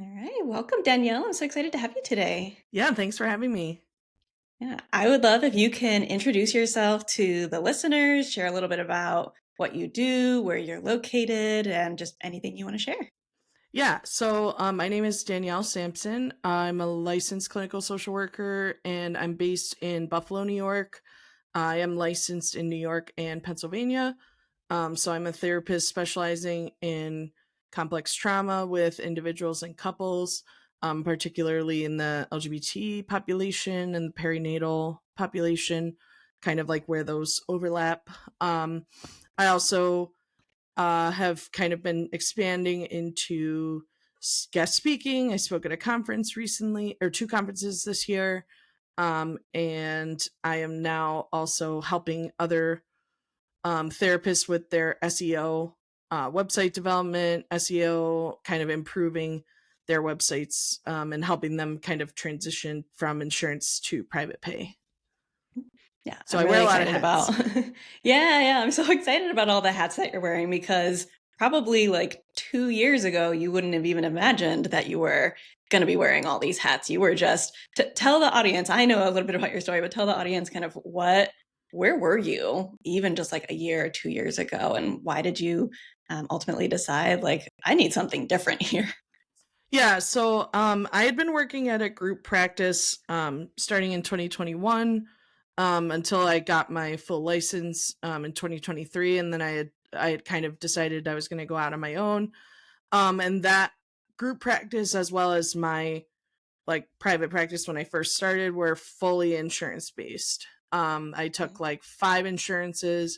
All right. Welcome, Danielle. I'm so excited to have you today. Yeah, thanks for having me. Yeah. I would love if you can introduce yourself to the listeners, share a little bit about what you do, where you're located, and just anything you want to share. My name is Danielle Sampson. I'm a licensed clinical social worker and I'm based in Buffalo, New York. I am licensed in New York and Pennsylvania. So I'm a therapist specializing in complex trauma with individuals and couples, particularly in the LGBT population and the perinatal population, kind of like where those overlap. I also have kind of been expanding into guest speaking. I spoke at a conference recently, or two conferences this year. And I am now also helping other therapists with their SEO, website development, SEO, kind of improving their websites and helping them kind of transition from insurance to private pay. Yeah, So I'm I wear really a lot of excited about. hats. Yeah, I'm so excited about all the hats that you're wearing because probably like 2 years ago, you wouldn't have even imagined that you were going to be wearing all these hats. You were just to tell the audience. I know a little bit about your story, but tell the audience kind of where were you even just like a year or 2 years ago, and why did you ultimately decide like I need something different here? I had been working at a group practice starting in 2021 until I got my full license in 2023, and then I had kind of decided I was going to go out on my own. And that group practice, as well as my like private practice when I first started, were fully insurance based. I took like five insurances,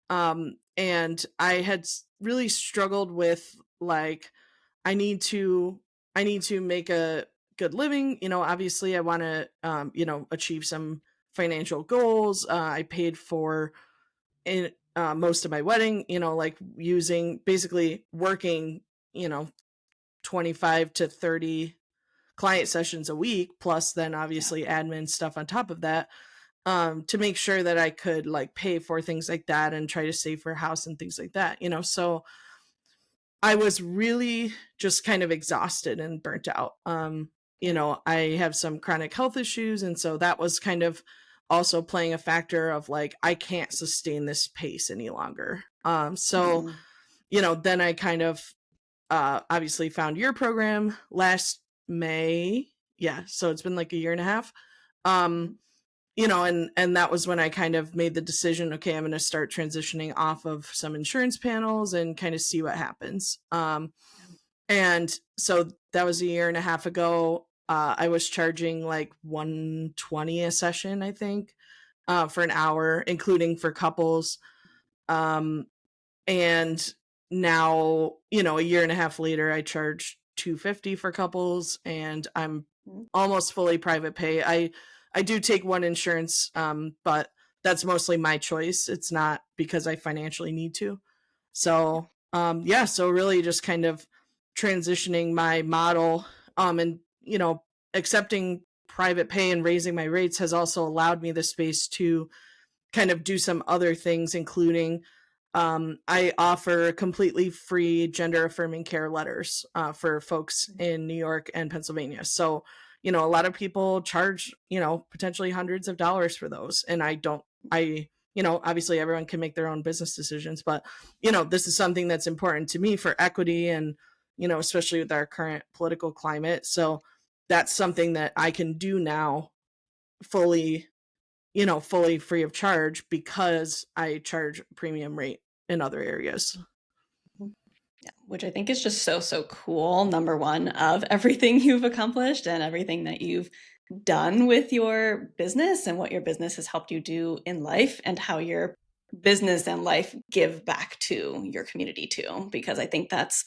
and I had really struggled with like I need to I need to make a good living. Obviously I want to achieve some financial goals. I paid for in most of my wedding, like using basically working, you know, 25 to 30 client sessions a week plus then Yeah. obviously admin stuff on top of that, to make sure that I could like pay for things like that and try to save for a house and things like that. So I was really just kind of exhausted and burnt out. Yeah. I have some chronic health issues. And so that was kind of also playing a factor of like, I can't sustain this pace any longer. Mm. Then I kind of obviously found your program last May. Yeah. So it's been like a year and a half. Um, and that was when I kind of made the decision, okay, I'm going to start transitioning off of some insurance panels and kind of see what happens. And so that was a year and a half ago. I was charging like 120 a session, I think, for an hour, including for couples. Um, and now, a year and a half later, I charge 250 for couples, and I'm Mm. almost fully private pay. I do take one insurance, but that's mostly my choice. It's not because I financially need to. So really just kind of transitioning my model, and accepting private pay and raising my rates has also allowed me the space to kind of do some other things, including I offer completely free gender affirming care letters for folks in New York and Pennsylvania. So, a lot of people charge, potentially hundreds of dollars for those. And I don't, I, obviously everyone can make their own business decisions, but, this is something that's important to me for equity and, especially with our current political climate. So that's something that I can do now fully, fully free of charge because I charge premium rate in other areas. Yeah, which I think is just so, so cool. Number one, of everything you've accomplished and everything that you've done with your business and what your business has helped you do in life and how your business and life give back to your community too. Because I think that's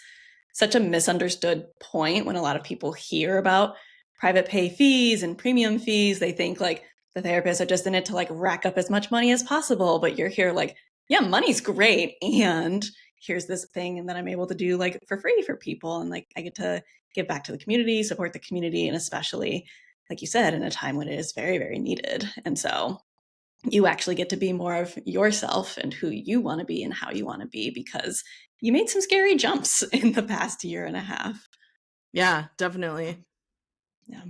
such a misunderstood point when a lot of people hear about private pay fees and premium fees. They think like the therapists are just in it to like rack up as much money as possible. But you're here like, yeah, money's great. And here's this thing and that I'm able to do like for free for people. And like I get to give back to the community, support the community, and especially, like you said, in a time when it is very, very needed. And so you actually get to be more of yourself and who you want to be and how you want to be because you made some scary jumps in the past year and a half. Yeah, definitely. Yeah.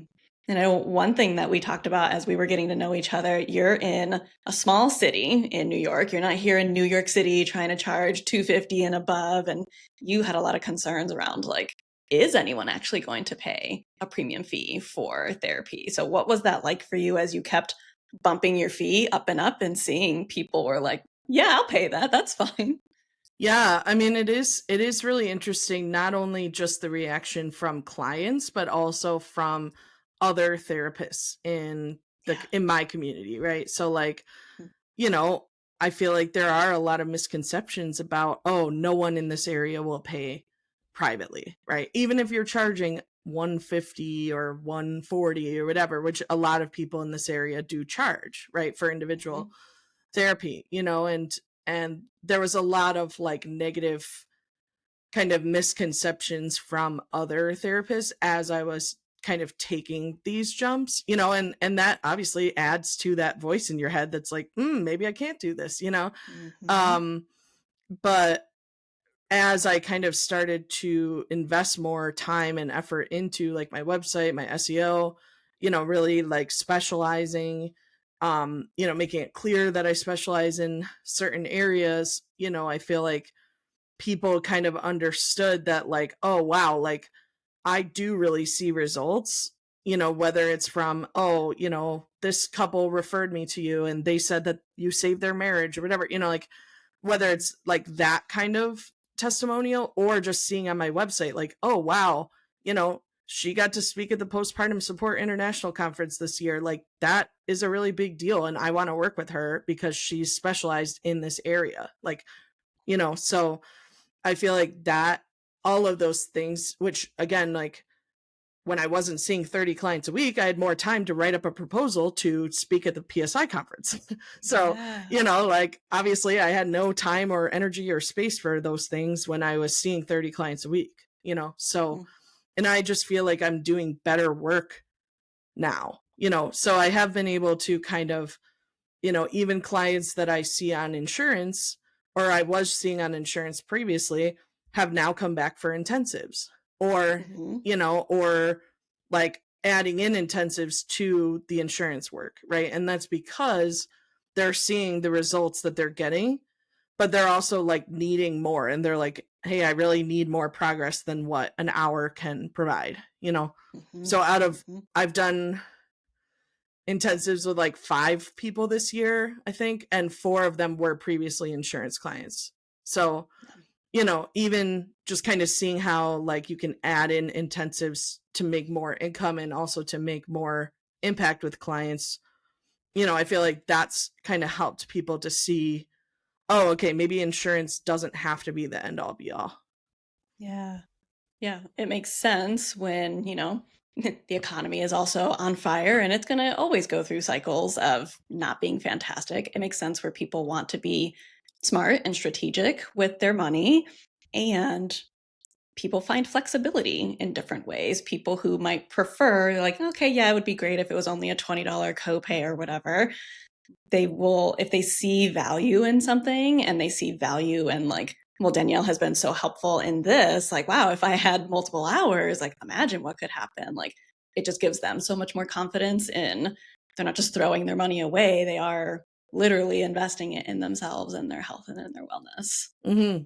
And I know one thing that we talked about as we were getting to know each other, you're in a small city in New York. You're not here in New York City trying to charge 250 and above. And you had a lot of concerns around like, is anyone actually going to pay a premium fee for therapy? So what was that like for you as you kept bumping your fee up and seeing people were like, yeah, I'll pay that. That's fine. Yeah, I mean it is really interesting, not only just the reaction from clients but also from other therapists Yeah. in my community, right? So like, you know, I feel like there are a lot of misconceptions about, oh, no one in this area will pay privately, right? Even if you're charging 150 or 140 or whatever, which a lot of people in this area do charge, right, for individual Mhm. therapy, and there was a lot of like negative kind of misconceptions from other therapists as I was kind of taking these jumps, and that obviously adds to that voice in your head that's like, maybe I can't do this. Mhm. Um, but as I kind of started to invest more time and effort into like my website, my SEO, really like specializing, making it clear that I specialize in certain areas, I feel like people kind of understood that, like, oh wow, like I do really see results, whether it's from, oh, this couple referred me to you and they said that you saved their marriage or whatever, like whether it's like that kind of testimonial or just seeing on my website, like, oh wow, she got to speak at the Postpartum Support International Conference this year. Like, that is a really big deal. And I want to work with her because she's specialized in this area. Like, so I feel like that all of those things, which again, like when I wasn't seeing 30 clients a week, I had more time to write up a proposal to speak at the PSI conference. So, Yeah. like obviously I had no time or energy or space for those things when I was seeing 30 clients a week. So, Mm. and I just feel like I'm doing better work now, so I have been able to kind of, even clients that I see on insurance or I was seeing on insurance previously have now come back for intensives or, Mhm. or like adding in intensives to the insurance work, right? And that's because they're seeing the results that they're getting, but they're also like needing more. And they're like, hey, I really need more progress than what an hour can provide. Mhm. So Mhm. I've done intensives with like 5 people this year, I think, and 4 of them were previously insurance clients. So, even just kind of seeing how like you can add in intensives to make more income and also to make more impact with clients, I feel like that's kind of helped people to see, oh, okay, maybe insurance doesn't have to be the end all be all. Yeah. Yeah, it makes sense when, the economy is also on fire and it's going to always go through cycles of not being fantastic. It makes sense where people want to be smart and strategic with their money, and people find flexibility in different ways. People who might prefer, like, okay, yeah, it would be great if it was only a $20 copay or whatever. They will, if they see value in something and they see value in like, well, Danielle has been so helpful in this, like, wow, if I had multiple hours, like, imagine what could happen. Like, it just gives them so much more confidence in, they're not just throwing their money away, they are literally investing it in themselves and their health and in their wellness. Hmm.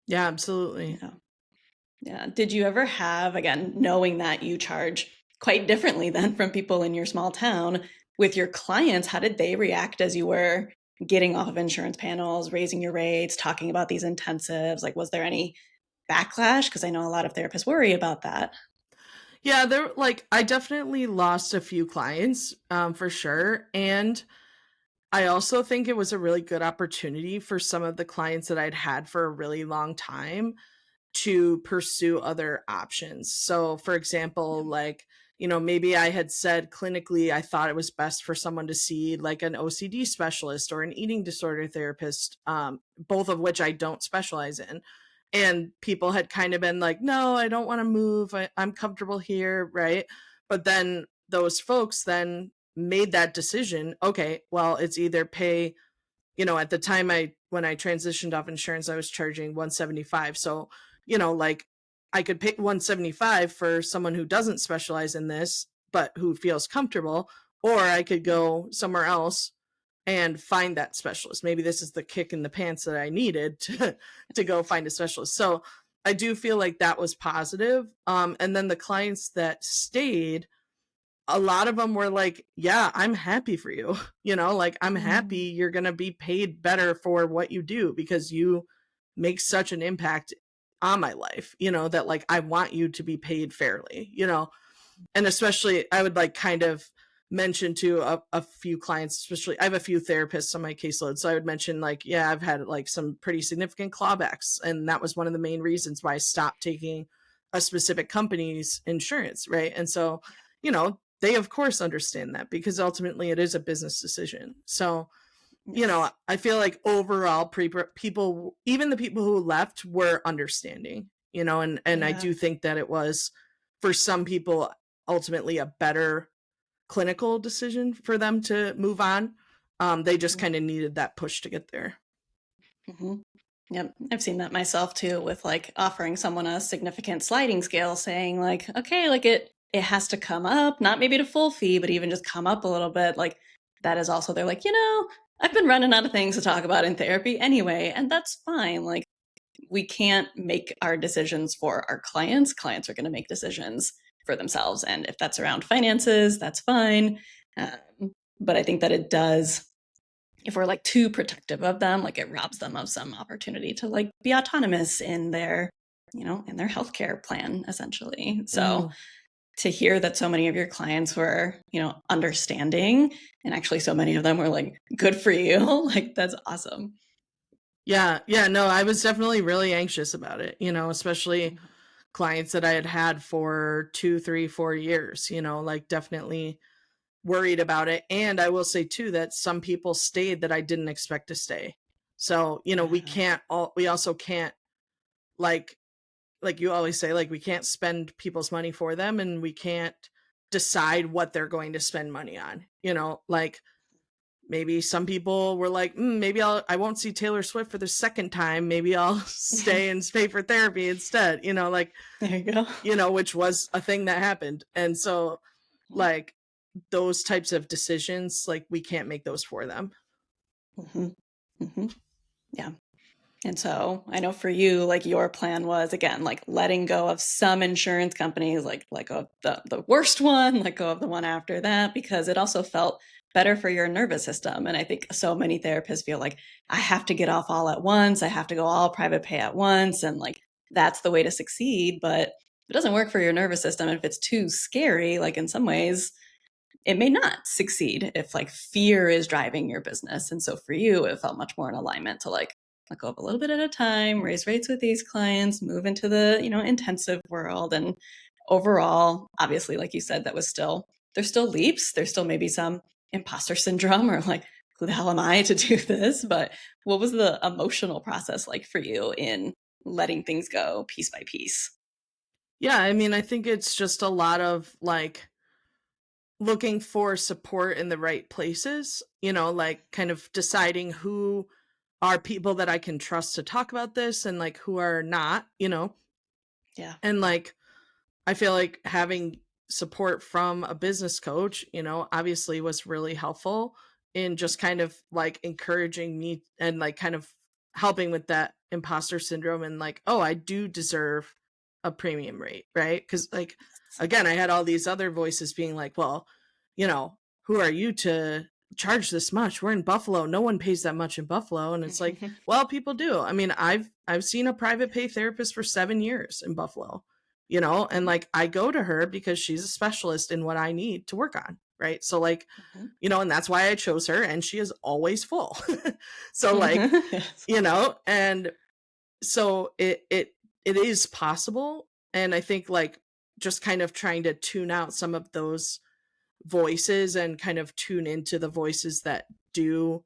Yeah, absolutely. Yeah. Yeah. Did you ever have, again, knowing that you charge quite differently than from people in your small town, with your clients, how did they react as you were getting off of insurance panels, raising your rates, talking about these intensives? Like, was there any backlash? Because I know a lot of therapists worry about that. Yeah, there, like I definitely lost a few clients, for sure. And I also think it was a really good opportunity for some of the clients that I'd had for a really long time to pursue other options. So, for example, Yeah. like, maybe I had said clinically I thought it was best for someone to see like an OCD specialist or an eating disorder therapist, both of which I don't specialize in. And people had kind of been like, no, I don't want to move. I'm comfortable here. Right. But then those folks then made that decision. Okay, well, it's either pay, at the time when I transitioned off insurance, I was charging 175. So, like I could pay 175 for someone who doesn't specialize in this, but who feels comfortable, or I could go somewhere else and find that specialist. Maybe this is the kick in the pants that I needed to go find a specialist. So I do feel like that was positive. And then the clients that stayed, a lot of them were like, yeah, I'm happy for you. Like, I'm happy Mm, you're going to be paid better for what you do because you make such an impact on my life, that like I want you to be paid fairly, and especially I would like kind of mention to a few clients, especially I have a few therapists on my caseload, so I would mention like, yeah, I've had like some pretty significant clawbacks, and that was one of the main reasons why I stopped taking a specific company's insurance, right? And so they of course understand that because ultimately it is a business decision. So yes. I feel like overall people, even the people who left, were understanding, and I Yeah. do think that it was, for some people, ultimately a better clinical decision for them to move on. They just Mhm. kind of needed that push to get there. Mhm. Yep, I've seen that myself too with like offering someone a significant sliding scale saying like, okay, like it has to come up, not maybe to full fee, but even just come up a little bit. Like that is also they're like, I've been running out of things to talk about in therapy anyway, and that's fine. Like we can't make our decisions for our clients. Clients are going to make decisions for themselves. And if that's around finances, that's fine. But I think that it does, if we're like too protective of them, like it robs them of some opportunity to like be autonomous in their, in their healthcare plan, essentially. So Mm. to hear that so many of your clients were, understanding, and actually so many of them were like, good for you, like that's awesome. Yeah, yeah, no, I was definitely really anxious about it, especially Mhm. clients that I had had for 2, 3, 4 years, like definitely worried about it. And I will say too that some people stayed that I didn't expect to stay. So, Yeah. we also can't, like you always say, like we can't spend people's money for them, and we can't decide what they're going to spend money on. Like maybe some people were like, maybe I won't see Taylor Swift for the second time. Maybe I'll stay and pay for therapy instead, like, There you go. which was a thing that happened. And so like those types of decisions, like we can't make those for them. Hmm. Hmm. Yeah. And so I know for you, like your plan was again, like letting go of some insurance companies, like let go of the worst one, let go of the one after that, because it also felt better for your nervous system. And I think so many therapists feel like I have to get off all at once. I have to go all private pay at once. And like that's the way to succeed. But it doesn't work for your nervous system. And if it's too scary, like in some ways, it may not succeed if like fear is driving your business. And so for you, it felt much more in alignment to like let go of a little bit at a time, raise rates with these clients, move into the, intensive world. And overall, obviously, like you said, that was still, there's still leaps. There's still maybe some imposter syndrome or like, who the hell am I to do this? But what was the emotional process like for you in letting things go piece by piece? Yeah, I mean, I think it's just a lot of like looking for support in the right places, like kind of deciding who are people that I can trust to talk about this and like who are not, Yeah. and like I feel like having support from a business coach, obviously was really helpful in just kind of like encouraging me and like kind of helping with that imposter syndrome and like, oh, I do deserve a premium rate, right? Because like, again, I had all these other voices being like, well, who are you to charge this much? We're in Buffalo. No one pays that much in Buffalo. And it's like, well, people do. I mean, I've seen a private pay therapist for 7 years in Buffalo, and like I go to her because she's a specialist in what I need to work on. Right. So like, and that's why I chose her, and she is always full. So like, Yes. and so it is possible. And I think like just kind of trying to tune out some of those voices and kind of tune into the voices that do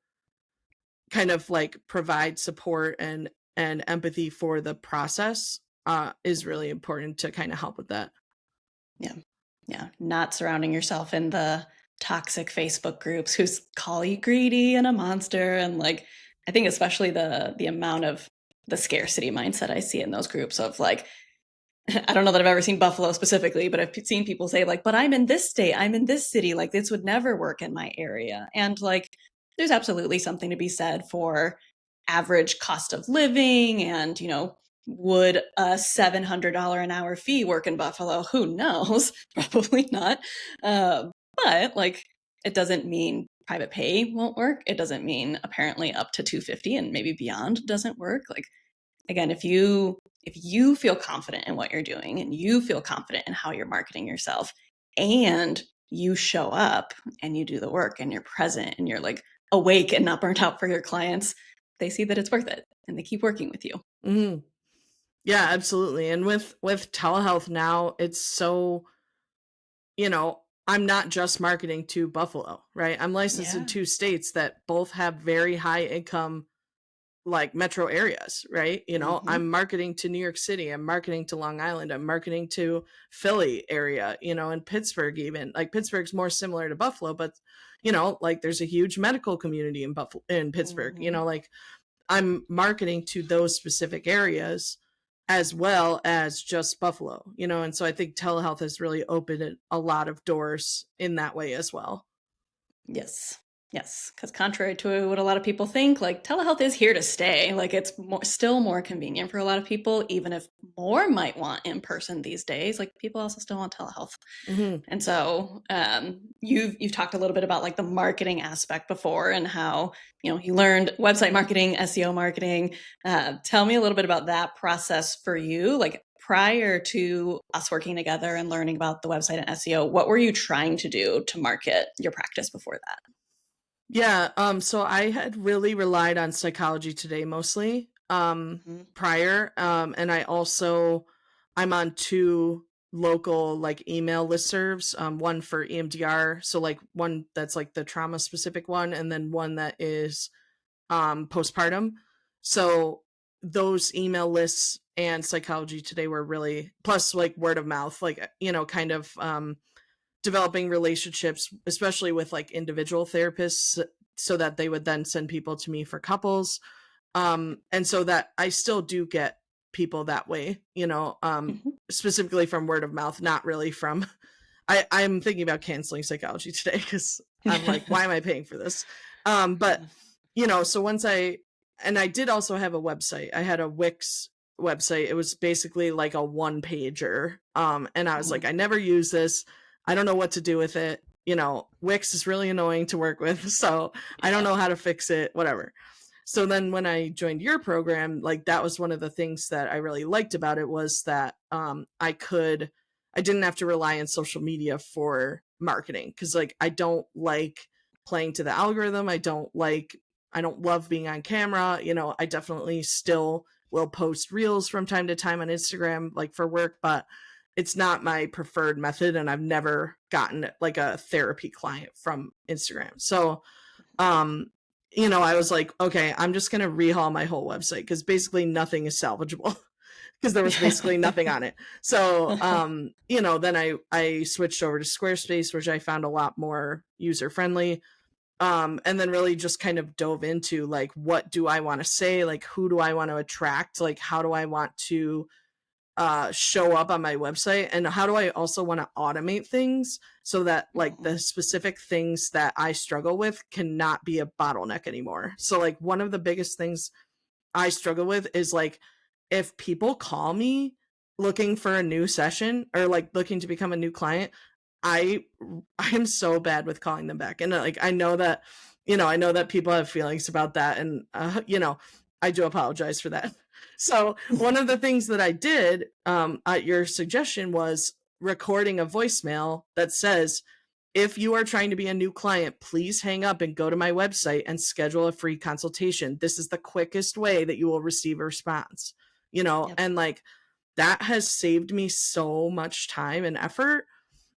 kind of like provide support and empathy for the process is really important to kind of help with that. Yeah. Yeah. Not surrounding yourself in the toxic Facebook groups who call you greedy and a monster. And like, I think especially the amount of the scarcity mindset I see in those groups of like, I don't know that I've ever seen Buffalo specifically, but I've seen people say like, "But I'm in this state, I'm in this city, like this would never work in my area." And like there's absolutely something to be said for average cost of living and, would a $700 an hour fee work in Buffalo? Who knows? Probably not. But like it doesn't mean private pay won't work. It doesn't mean apparently up to 250 and maybe beyond doesn't work. Like again, if you feel confident in what you're doing and you feel confident in how you're marketing yourself and you show up and you do the work and you're present and you're like awake and not burnt out for your clients, they see that it's worth it and they keep working with you. Mhm. Yeah, absolutely. And with telehealth now, it's so, you know, I'm not just marketing to Buffalo, right? I'm licensed in Yeah. 2 states that both have very high income, like, metro areas, right? Mm-hmm. I'm marketing to New York City, I'm marketing to Long Island, I'm marketing to Philly area, and Pittsburgh even. Like, Pittsburgh's more similar to Buffalo, but, like, there's a huge medical community in Pittsburgh, Mm-hmm. like, I'm marketing to those specific areas as well as just Buffalo, and so I think telehealth has really opened a lot of doors in that way as well. Yes. Yes, because contrary to what a lot of people think, like telehealth is here to stay. Like it's still more convenient for a lot of people, even if more might want in person these days. Like people also still want telehealth. Hmm. And so you've talked a little bit about like the marketing aspect before and how you learned website marketing, SEO marketing. Tell me a little bit about that process for you. Like prior to us working together and learning about the website and SEO, what were you trying to do to market your practice before that? Yeah, so I had really relied on Psychology Today mostly, Mhm. prior, and I'm on 2 local, like, email listservs, one for EMDR, so, like, one that's, like, the trauma specific one, and then one that is, postpartum. So, those email lists and Psychology Today were really, plus, like, word of mouth, like, kind of, developing relationships, especially with like individual therapists, so that they would then send people to me for couples. And so that I still do get people that way, Mhm. specifically from word of mouth, not really from I'm thinking about canceling Psychology Today because I'm like, why am I paying for this? But Yeah. so I did also have a website. I had a Wix website. It was basically like a one pager. And I was like, Mhm. I never use this. I don't know what to do with it. Wix is really annoying to work with. So I don't Yeah. know how to fix it, whatever. So then when I joined your program, like that was one of the things that I really liked about it, was that I didn't have to rely on social media for marketing, because like I don't like playing to the algorithm. I don't love being on camera. I definitely still will post reels from time to time on Instagram, like for work, but it's not my preferred method, and I've never gotten like a therapy client from Instagram. So um I was like, okay, I'm just going to rehaul my whole website because basically nothing is salvageable because there was Yeah. basically nothing on it. So then I switched over to Squarespace, which I found a lot more user friendly. And then really just kind of dove into like, what do I want to say, like who do I want to attract, like how do I want to show up on my website, and how do I also want to automate things so that like Mhm. the specific things that I struggle with cannot be a bottleneck anymore. So like one of the biggest things I struggle with is like, if people call me looking for a new session or like looking to become a new client, I I am so bad with calling them back. And like I know that people have feelings about that, and I do apologize for that. So, one of the things that I did at your suggestion was recording a voicemail that says, if you are trying to be a new client, please hang up and go to my website and schedule a free consultation. This is the quickest way that you will receive a response. Yep. And like that has saved me so much time and effort.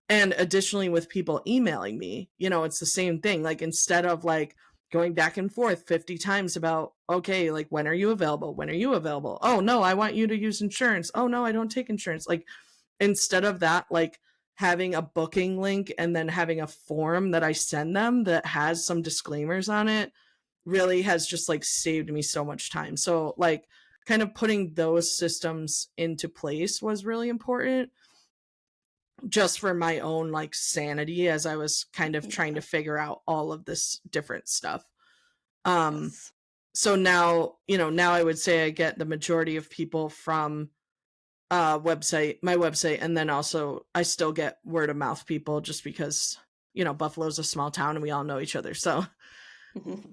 And additionally, with people emailing me, it's the same thing. Like, instead of like going back and forth 50 times about, okay, like, when are you available? When are you available? Oh, no, I want you to use insurance. Oh, no, I don't take insurance. Like, instead of that, like having a booking link and then having a form that I send them that has some disclaimers on it really has just like saved me so much time. So, like, kind of putting those systems into place was really important just for my own like sanity as I was kind of trying to Yeah. figure out all of this different stuff. Um Yes. so now, now I would say I get the majority of people from my website, and then also I still get word of mouth people just because, Buffalo's a small town and we all know each other. So Mhm.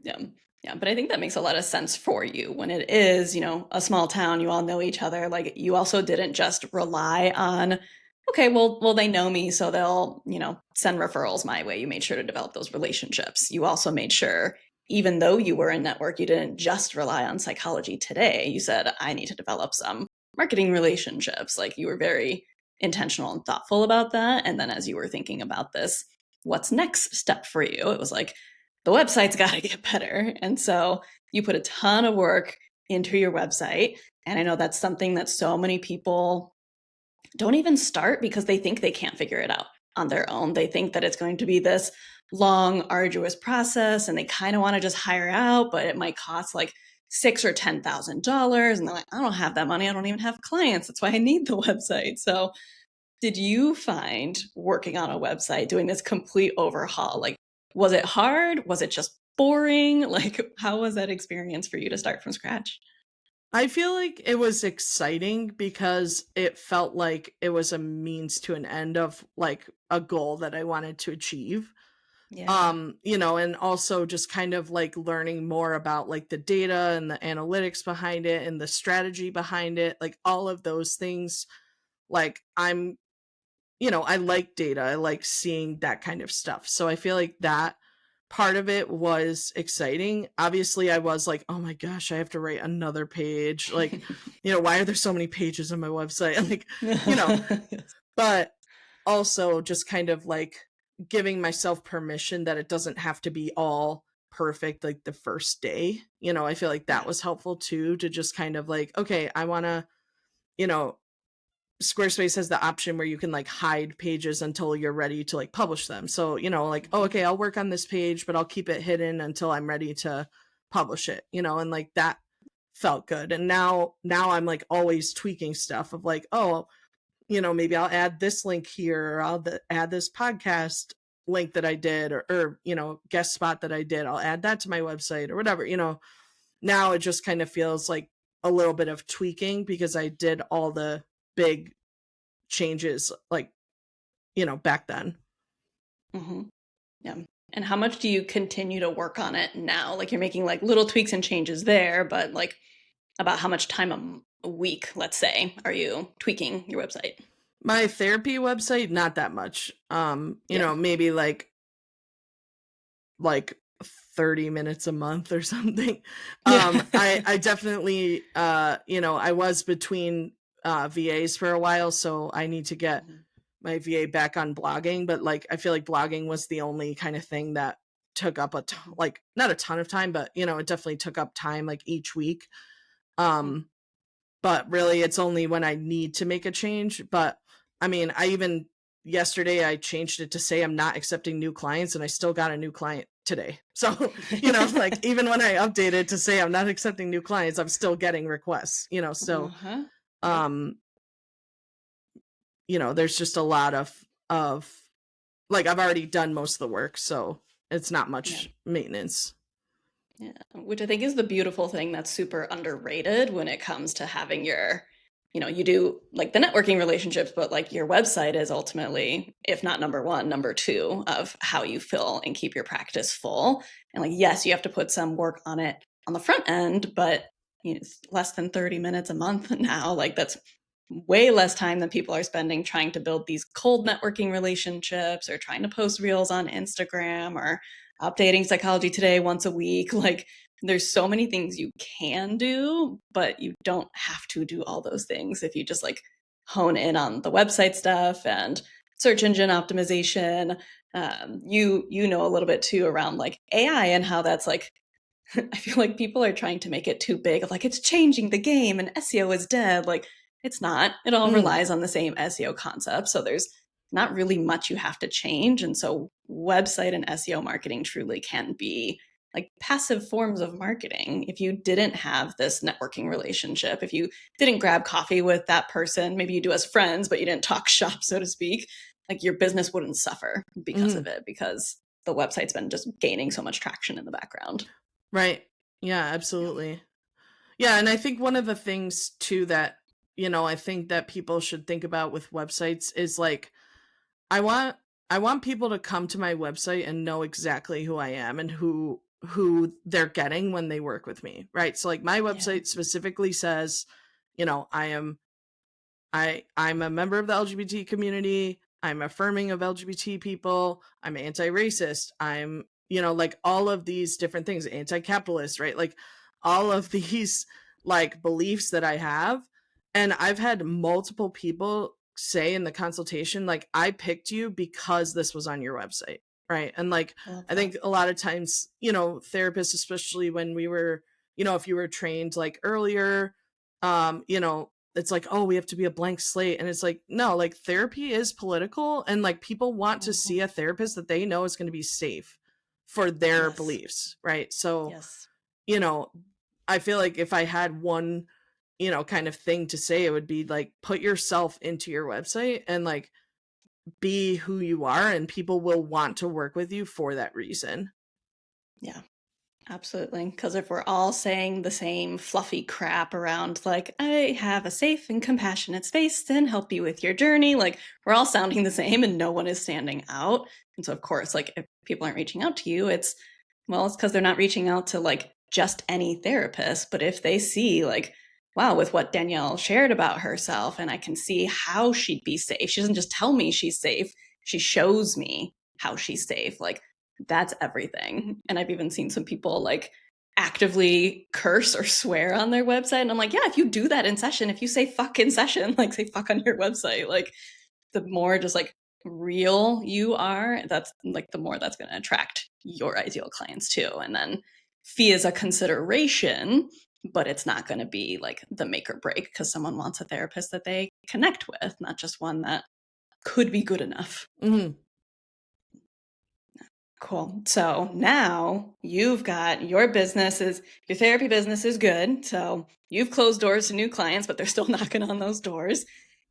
Yeah. Yeah. But I think that makes a lot of sense for you when it is, a small town, you all know each other. Like you also didn't just rely on, okay, well, they know me, so they'll, send referrals my way. You made sure to develop those relationships. You also made sure, even though you were in network, you didn't just rely on Psychology Today. You said, I need to develop some marketing relationships. Like you were very intentional and thoughtful about that. And then as you were thinking about this, what's next step for you? It was like, the website's got to get better. And so you put a ton of work into your website. And I know that's something that so many people don't even start because they think they can't figure it out on their own. They think that it's going to be this long, arduous process and they kind of want to just hire out, but it might cost like $6,000 or $10,000. And they're like, I don't have that money. I don't even have clients. That's why I need the website. So did you find working on a website, doing this complete overhaul, like, was it hard? Was it just boring? Like, how was that experience for you to start from scratch? I feel like it was exciting because it felt like it was a means to an end of like a goal that I wanted to achieve. Yeah. And also just kind of like learning more about like the data and the analytics behind it and the strategy behind it, like all of those things. Like I like data. I like seeing that kind of stuff. So I feel like that part of it was exciting. Obviously, I was like, oh my gosh, I have to write another page. Like, why are there so many pages on my website? Like, you know, Yes. but also just kind of like giving myself permission that it doesn't have to be all perfect like the first day. I feel like that Yeah. was helpful too, to just kind of like, okay, I want to, you know, Squarespace has the option where you can like hide pages until you're ready to like publish them. So, like, oh, Mhm. okay, I'll work on this page, but I'll keep it hidden until I'm ready to publish it, and like that felt good. And now I'm like always tweaking stuff of like, oh, maybe I'll add this link here, or add this podcast link that I did, or guest spot that I did. I'll add that to my website or whatever. Now it just kind of feels like a little bit of tweaking because I did all the big changes like, back then. Mhm. Yeah. And how much do you continue to work on it now? Like you're making like little tweaks and changes there, but like about how much time a week, let's say, are you tweaking your website? My therapy website, not that much. Yeah. Maybe like 30 minutes a month or something. Yeah. I definitely I was between VAs for a while, so I need to get Mhm. my VA back on blogging, but like I feel like blogging was the only kind of thing that took up Mhm. like not a ton of time, but it definitely took up time like each week. Mhm. Um but really it's only when I need to make a change. But I mean, I even yesterday I changed it to say I'm not accepting new clients, and I still got a new client today. So, like even when I updated to say I'm not accepting new clients, I'm still getting requests, so Uh-huh. Yep. um there's just a lot of like I've already done most of the work, so it's not Yeah. much maintenance. Yeah, which I think is the beautiful thing that's super underrated when it comes to having your, you do like the networking relationships, but like your website is ultimately, if not number one, number two of how you fill and keep your practice full. And like, yes, you have to put some work on it on the front end, but it's less than 30 minutes a month now. Like that's way less time than people are spending trying to build these cold networking relationships or trying to post reels on Instagram or updating Psychology Today once a week. Like there's so many things you can do, but you don't have to do all those things if you just like hone in on the website stuff and search engine optimization. You know a little bit too around like AI and how that's like I feel like people are trying to make it too big of like it's changing the game and SEO is dead. Like it's not. It all Mm. relies on the same SEO concept. So there's not really much you have to change. And so website and SEO marketing truly can be like passive forms of marketing. If you didn't have this networking relationship, if you didn't grab coffee with that person, maybe you do as friends, but you didn't talk shop, so to speak, like your business wouldn't suffer because Mhm. of it, because the website's been just gaining so much traction in the background. Right. Yeah, Yeah. absolutely. Yeah, and I think one of the things too that, I think that people should think about with websites is like I want I want people to come to my website and know exactly who I am and who they're getting when they work with me, right? So like my Yeah. website specifically says, I'm a member of the LGBT community. I'm affirming of LGBT people. I'm anti-racist. I'm, like all of these different things, anti-capitalist, right? Like all of these like beliefs that I have. And I've had multiple people say in the consultation, like, I picked you because this was on your website. Right. And like, I love I that. think a lot of times, therapists, especially when we were, if you were trained like earlier, it's like, oh, we have to be a blank slate. And it's like, no, like therapy is political. And like people want to Hmm. see a therapist that they know is going to be safe for their Yes. beliefs. Right. So, Yes. you know, I feel like if I had one, kind of thing to say, it would be like, put yourself into your website and like be who you are. And people will want to work with you for that reason. Yeah. Absolutely. Because if we're all saying the same fluffy crap around, like, I have a safe and compassionate space to help you with your journey, like, we're all sounding the same and no one is standing out. And so, of course, like, if people aren't reaching out to you, it's because they're not reaching out to, like, just any therapist. But if they see, like, wow, with what Danielle shared about herself, and I can see how she'd be safe, she doesn't just tell me she's safe, she shows me how she's safe. Like, that's everything. And I've even seen some people like actively curse or swear on their website. And I'm like, yeah, if you do that in session, if you say fuck in session, like say fuck on your website, like the more just like real you are, that's like the more that's going to attract your ideal clients too. And then fee is a consideration, but it's not going to be like the make or break because someone wants a therapist that they connect with, not just one that could be good enough. Hmm. Cool. So now you've got your therapy business is good. So you've closed doors to new clients, but they're still knocking on those doors.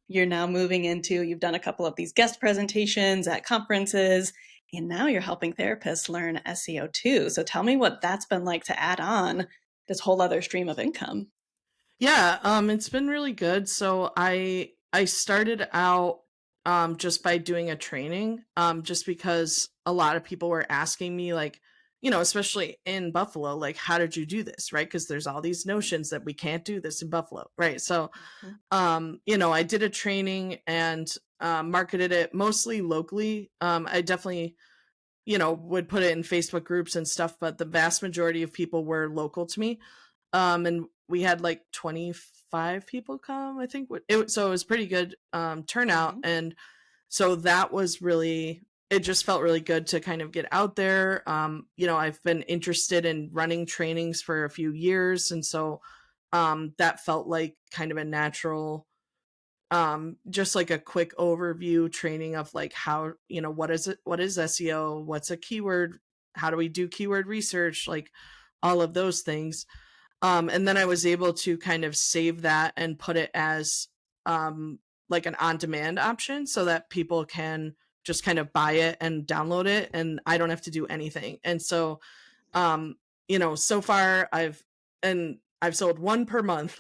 You're now moving into, you've done a couple of these guest presentations at conferences, and now you're helping therapists learn SEO too. So tell me what that's been like to add on this whole other stream of income. Yeah, it's been really good. So I started out just by doing a training, just because a lot of people were asking me like, especially in Buffalo, like how did you do this, right? Because there's all these notions that we can't do this in Buffalo, right? So, Mhm. I did a training and marketed it mostly locally. I definitely, would put it in Facebook groups and stuff, but the vast majority of people were local to me, and we had like 25 people come, I think. So it was pretty good turnout, Mhm. and so that was really, it just felt really good to kind of get out there. I've been interested in running trainings for a few years, and so that felt like kind of a natural, just like a quick overview training of like how, what is SEO, what's a keyword, how do we do keyword research, like all of those things. And then I was able to kind of save that and put it as like an on-demand option so that people can just kind of buy it and download it and I don't have to do anything. And so um, so far I've sold one per month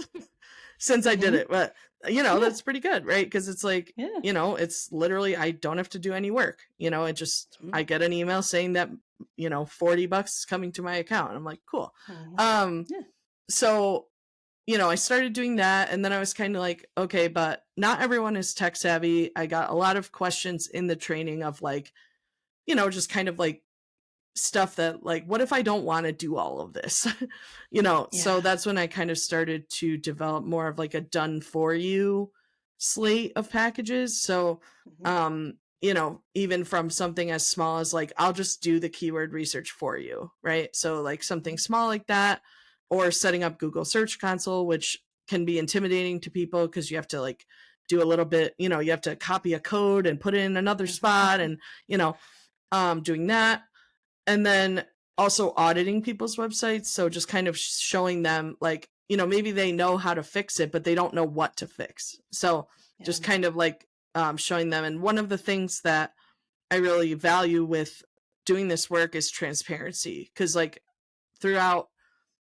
since I did Mhm. it. But Yeah. that's pretty good, right? Because it's like, Yeah. it's literally I don't have to do any work. I Mhm. get an email saying that, $40 is coming to my account. I'm like, cool. Mhm. Um, Yeah. so I started doing that and then I was kind of like, okay, but not everyone is tech savvy. I got a lot of questions in the training of like, just kind of like stuff that like, what if I don't want to do all of this? So Yeah. that's when I kind of started to develop more of like a done for you slate of packages. So Mhm. even from something as small as like, I'll just do the keyword research for you, right? So like something Mhm. small like that, or setting up Google Search Console, which can be intimidating to people because you have to like do a little bit, you have to copy a code and put it in another spot and, doing that. And then also auditing people's websites. So just kind of showing them, like, maybe they know how to fix it, but they don't know what to fix. So Yeah. just kind of like showing them. And one of the things that I really value with doing this work is transparency. Because, like, throughout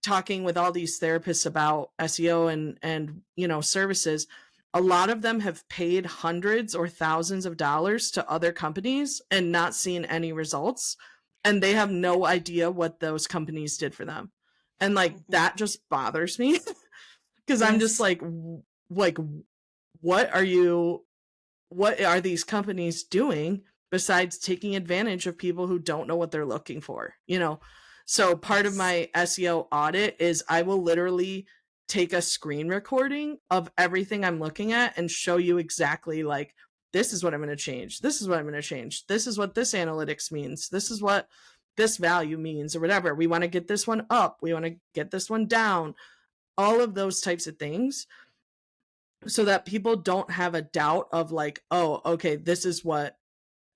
talking with all these therapists about SEO and services, a lot of them have paid hundreds or thousands of dollars to other companies and not seen any results, and they have no idea what those companies did for them. And like Mhm. that just bothers me because I'm just Yes. like what are you what are these companies doing besides taking advantage of people who don't know what they're looking for, so part of Yes. my SEO audit is I will literally take a screen recording of everything I'm looking at and show you exactly, like, this is what I'm going to change, this is what I'm going to change, this is what this analytics means, this is what this value means, or whatever. We want to get this one up, we want to get this one down, all of those types of things, so that people don't have a doubt of, like, oh, okay, this is what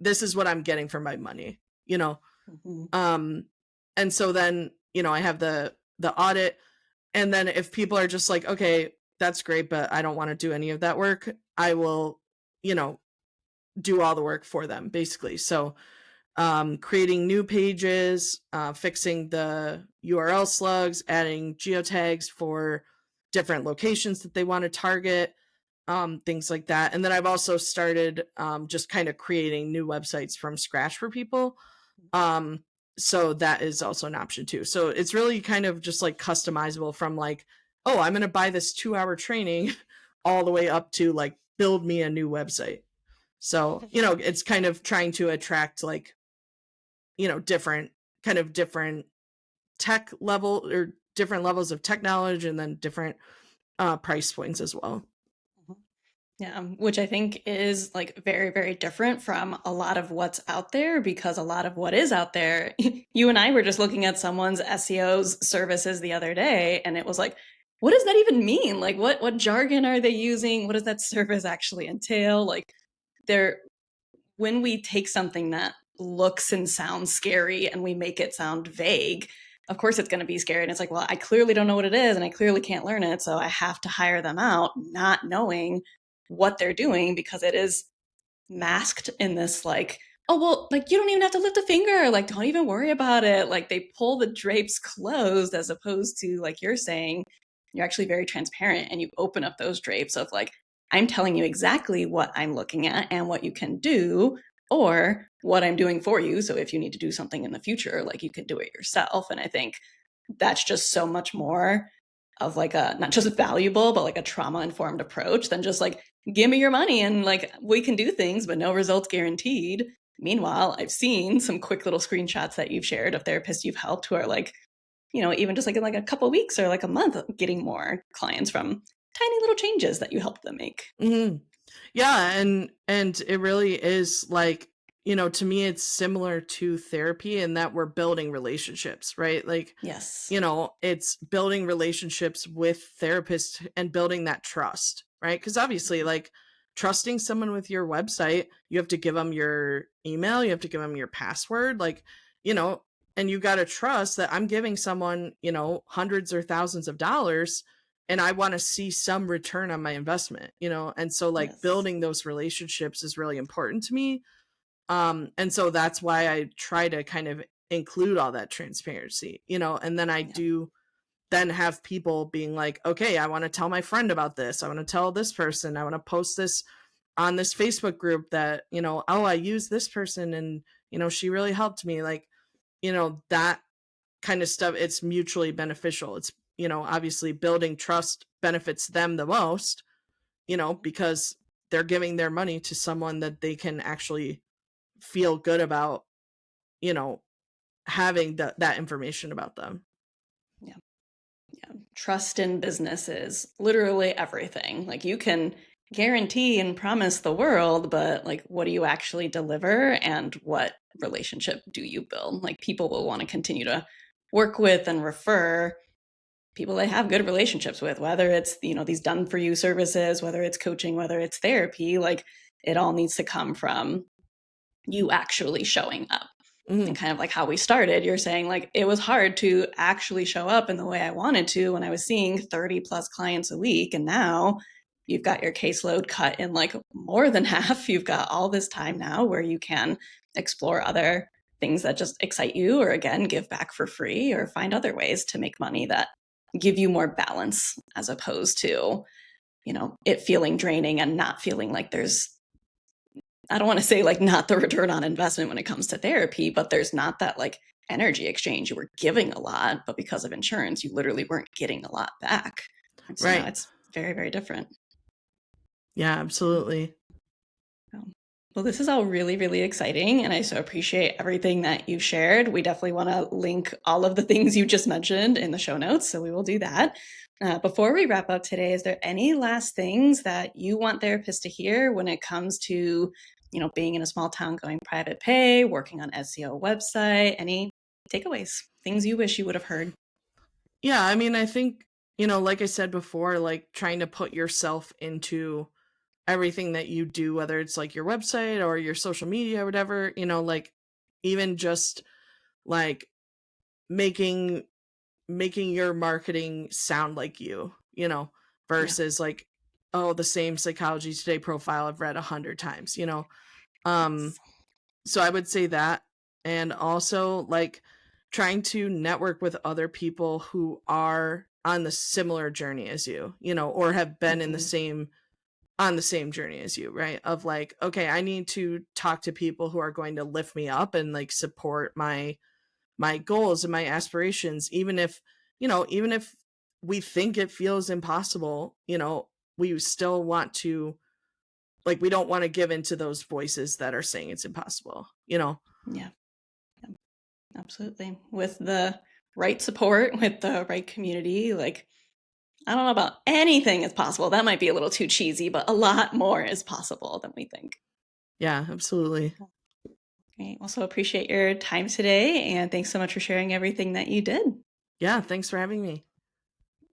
I'm getting for my money, you know. Mhm. Um and so then, I have the audit, and then if people are just like, okay, that's great, but I don't want to do any of that work, I will, you know, do all the work for them, basically. So creating new pages, fixing the URL slugs, adding geotags for different locations that they want to target, things like that. And then I've also started just kind of creating new websites from scratch for people. Um, so that is also an option too. So it's really kind of just like customizable from, like, oh, I'm going to buy this 2-hour training all the way up to, like, build me a new website. So, it's kind of trying to attract, like, different different tech level, or different levels of tech knowledge, and then different price points as well. Mhm. Yeah, which I think is like very, very different from a lot of what's out there, because a lot of what is out there, you and I were just looking at someone's SEO's services the other day, and it was like, what does that even mean? Like, what jargon are they using? What does that service actually entail? Like, they're when we take something that looks and sounds scary and we make it sound vague, of course it's going to be scary. And it's like, well, I clearly don't know what it is and I clearly can't learn it. So I have to hire them out, not knowing what they're doing, because it is masked in this, like, oh, well, like, you don't even have to lift a finger. Like, don't even worry about it. Like, they pull the drapes closed, as opposed to, like you're saying, you're actually very transparent and you open up those drapes of, like, I'm telling you exactly what I'm looking at and what you can do, or what I'm doing for you. So if you need to do something in the future, like, you can do it yourself. And I think that's just so much more of, like, a not just valuable, but like a trauma informed approach than just like, give me your money and like we can do things, but no results guaranteed. Meanwhile, I've seen some quick little screenshots that you've shared of therapists you've helped who are like, even just like in like a couple weeks or like a month, getting more clients from tiny little changes that you helped them make. Hmm. Yeah, and it really is, like, to me it's similar to therapy in that we're building relationships, right? Like, Yes. it's building relationships with therapists and building that trust, right? Because obviously, like, trusting someone with your website, you have to give them your email, you have to give them your password, like, you know, and you got to trust that I'm giving someone, hundreds or thousands of dollars, and I want to see some return on my investment, and so, like, Yes. building those relationships is really important to me. And so that's why I try to kind of include all that transparency, and then I Yeah. do then have people being like, okay, I want to tell my friend about this, I want to tell this person, I want to post this on this Facebook group that, oh, I use this person, and she really helped me, like, that kind of stuff. It's mutually beneficial. It's, obviously building trust benefits them the most, because they're giving their money to someone that they can actually feel good about, you know having that information about them. Yeah. Yeah. Trust in business is literally everything. Like, you can guarantee and promise the world, but like, what do you actually deliver, and what relationship do you build? Like, people will want to continue to work with and refer people they have good relationships with, whether it's, these done for you services, whether it's coaching, whether it's therapy, like, it all needs to come from you actually showing up. Mhm. And kind of like how we started, you're saying like it was hard to actually show up in the way I wanted to when I was seeing 30 plus clients a week. And now you've got your caseload cut in like more than half. You've got all this time now where you can explore other things that just excite you, or again, give back for free, or find other ways to make money that give you more balance, as opposed to, it feeling draining and not feeling like there's, I don't want to say like not the return on investment when it comes to therapy, but there's not that like energy exchange. You were giving a lot, but because of insurance, you literally weren't getting a lot back. And so now Right. it's very, very different. Yeah, Yeah. absolutely. Well, this is all really, really exciting, and I so appreciate everything that you've shared. We definitely want to link all of the things you just mentioned in the show notes, so we will do that. Before we wrap up today, is there any last things that you want therapists to hear when it comes to, being in a small town, going private pay, working on SEO website? Any takeaways, things you wish you would have heard? Yeah, I mean, I think, like I said before, like trying to put yourself into everything that you do, whether it's like your website or your social media or whatever, like even just like making making your marketing sound like you, Yeah. versus like, oh, the same Psychology Today profile I've read 100 times. Um, Yes. so I would say that. And also like trying to network with other people who are on the similar journey as you, or have been in the Mm-hmm. same on the same journey as you, right? Of like, okay, I need to talk to people who are going to lift me up and like support my goals and my aspirations, even if we think it feels impossible, we still want to, like, we don't want to give into those voices that are saying it's impossible. Yeah. Absolutely. With the right support, with the right community, like, I don't know about anything is possible. That might be a little too cheesy, but a lot more is possible than we think. Yeah, absolutely. Great. Also appreciate your time today, and thanks so much for sharing everything that you did. Yeah, thanks for having me.